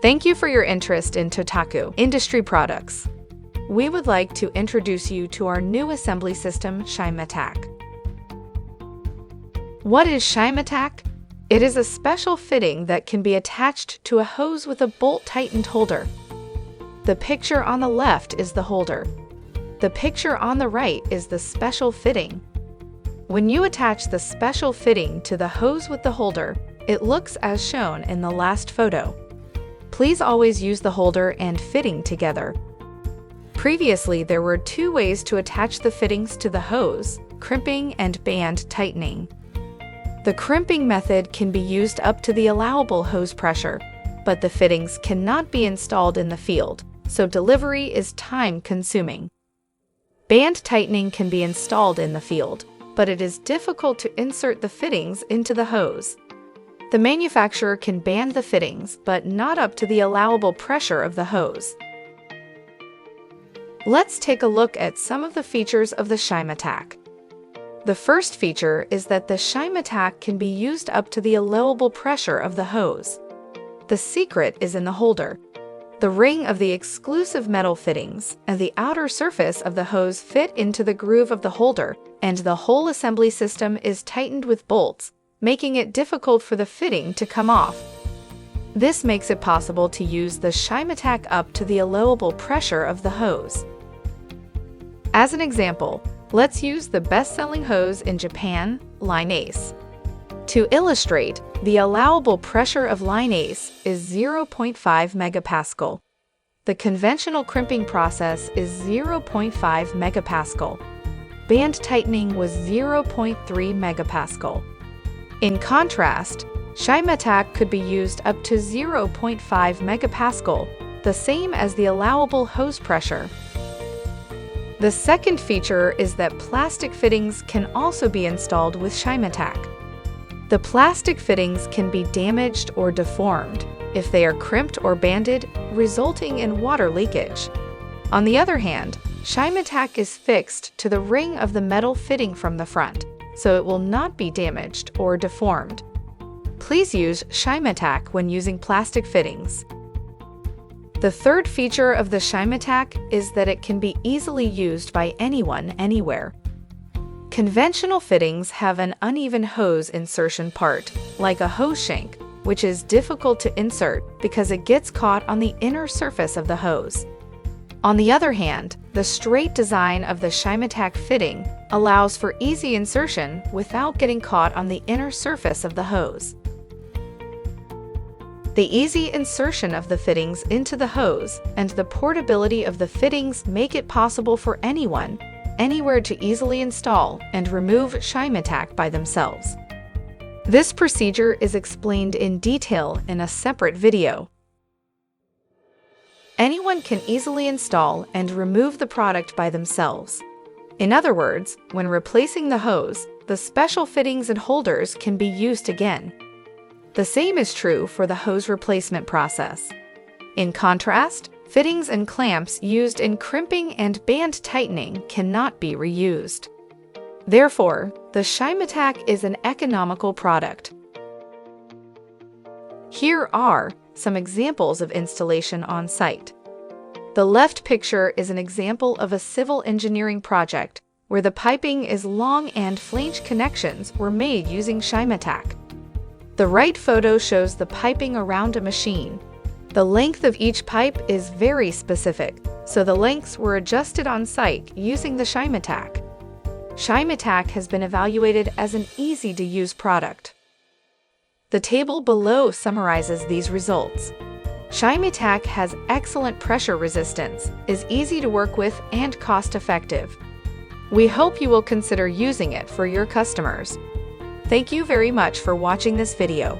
Thank you for your interest in TOTAKU industry products. We would like to introduce you to our new assembly system, SHIMETAC. What is SHIMETAC? It is a special fitting that can be attached to a hose with a bolt-tightened holder. The picture on the left is the holder. The picture on the right is the special fitting. When you attach the special fitting to the hose with the holder, it looks as shown in the last photo. Please always use the holder and fitting together. Previously, there were two ways to attach the fittings to the hose: crimping and band tightening. The crimping method can be used up to the allowable hose pressure, but the fittings cannot be installed in the field, so delivery is time-consuming. Band tightening can be installed in the field, but it is difficult to insert the fittings into the hose. The manufacturer can band the fittings, but not up to the allowable pressure of the hose. Let's take a look at some of the features of the SHIMETAC. The first feature is that the SHIMETAC can be used up to the allowable pressure of the hose. The secret is in the holder. The ring of the exclusive metal fittings and the outer surface of the hose fit into the groove of the holder, and the whole assembly system is tightened with bolts, making it difficult for the fitting to come off. This makes it possible to use the SHIMETAC up to the allowable pressure of the hose. As an example, let's use the best-selling hose in Japan, Line Ace. To illustrate, the allowable pressure of Line Ace is 0.5 megapascal. The conventional crimping process is 0.5 megapascal. Band tightening was 0.3 megapascal. In contrast, SHIMETAC could be used up to 0.5 megapascal, the same as the allowable hose pressure. The second feature is that plastic fittings can also be installed with SHIMETAC. The plastic fittings can be damaged or deformed if they are crimped or banded, resulting in water leakage. On the other hand, SHIMETAC is fixed to the ring of the metal fitting from the front, so it will not be damaged or deformed. Please use SHIMETAC when using plastic fittings. The third feature of the SHIMETAC is that it can be easily used by anyone, anywhere. Conventional fittings have an uneven hose insertion part, like a hose shank, which is difficult to insert because it gets caught on the inner surface of the hose. On the other hand, the straight design of the SHIMETAC fitting allows for easy insertion without getting caught on the inner surface of the hose. The easy insertion of the fittings into the hose and the portability of the fittings make it possible for anyone, anywhere to easily install and remove SHIMETAC by themselves. This procedure is explained in detail in a separate video. Anyone can easily install and remove the product by themselves. In other words, when replacing the hose, the special fittings and holders can be used again. The same is true for the hose replacement process. In contrast, fittings and clamps used in crimping and band tightening cannot be reused. Therefore, the SHIMETAC is an economical product. Here are some examples of installation on site. The left picture is an example of a civil engineering project where the piping is long and flange connections were made using SHIMETAC. The right photo shows the piping around a machine. The length of each pipe is very specific, so the lengths were adjusted on site using the SHIMETAC. SHIMETAC has been evaluated as an easy-to-use product. The table below summarizes these results. SHIMETAC has excellent pressure resistance, is easy to work with, and cost-effective. We hope you will consider using it for your customers. Thank you very much for watching this video.